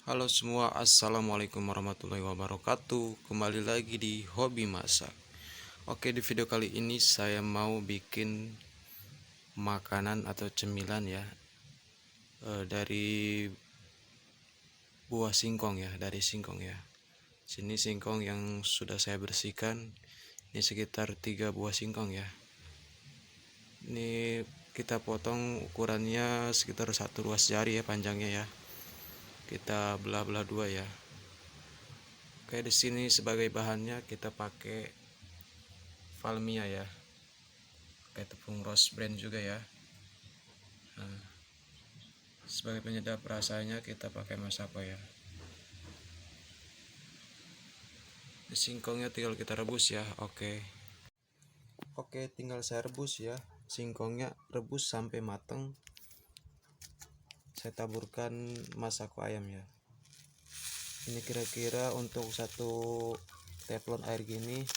Halo semua, assalamualaikum warahmatullahi wabarakatuh. Kembali lagi di Hobi Masak. Oke, di video kali ini saya mau bikin makanan atau cemilan ya, dari buah singkong ya, dari singkong ya. Sini singkong yang sudah saya bersihkan. Ini sekitar 3 buah singkong ya. Ini kita potong ukurannya sekitar 1 ruas jari ya panjangnya ya. Kita belah-belah dua ya. Kayak di sini sebagai bahannya kita pakai Valmia ya, kayak tepung rose brand juga ya. Nah, sebagai penyedap rasanya kita pakai masako ya. Di singkongnya tinggal kita rebus ya. Oke, tinggal saya rebus ya. Singkongnya rebus sampai matang. Saya taburkan masako ayam ya. Ini kira-kira untuk satu teflon air gini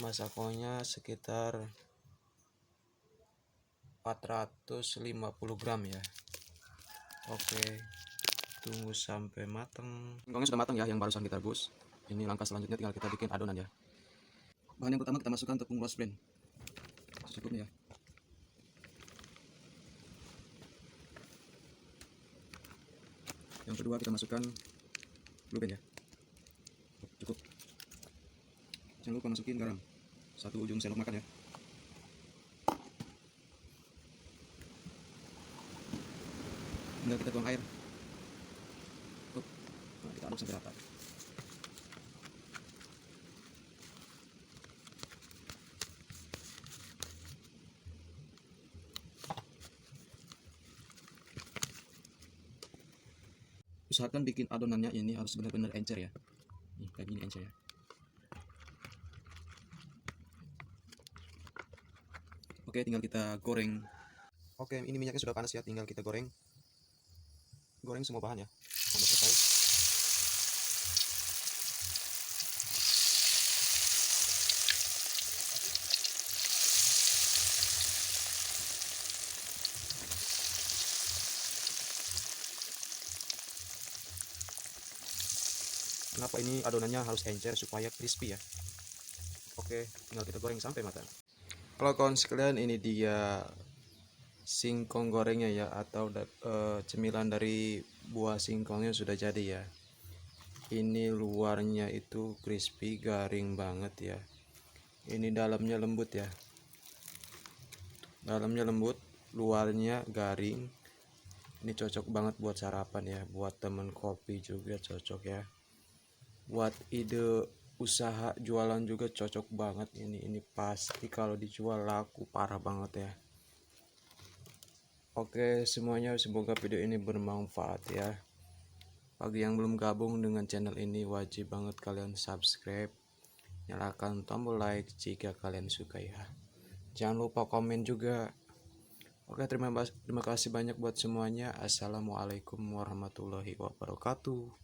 masakonya sekitar 450 gram ya. Oke, tunggu sampai matang. Singkongnya sudah matang ya, yang barusan kita rebus. Ini langkah selanjutnya tinggal kita bikin adonan ya. Bahan yang pertama kita masukkan tepung rose brand secukupnya ya. Yang kedua kita masukkan blue band ya. Cukup. Jangan lupa masukin garam 1 ujung sendok makan ya. Tinggal kita tuang air. Nah, kita aduk sampai rata. Usahakan bikin adonannya ini harus benar-benar encer ya. Nih, kayak gini encer ya. Oke, tinggal kita goreng. Oke, ini minyaknya sudah panas ya, tinggal kita goreng. Goreng semua bahan ya sampai selesai. Kenapa ini adonannya harus encer supaya crispy ya. Oke, tinggal kita goreng sampai matang. Halo kawan sekalian, ini dia singkong gorengnya ya, atau cemilan dari buah singkongnya sudah jadi ya. Ini luarnya itu crispy, garing banget ya. Ini dalamnya lembut ya. Dalamnya lembut, luarnya garing. Ini cocok banget buat sarapan ya, buat temen kopi juga cocok ya. Buat ide usaha jualan juga cocok banget ini pasti kalau dijual laku parah banget ya. Oke semuanya, semoga video ini bermanfaat ya. Bagi yang belum gabung dengan channel ini, wajib banget kalian subscribe, nyalakan tombol like jika kalian suka ya. Jangan lupa komen juga. Oke, terima kasih banyak buat semuanya. Assalamualaikum warahmatullahi wabarakatuh.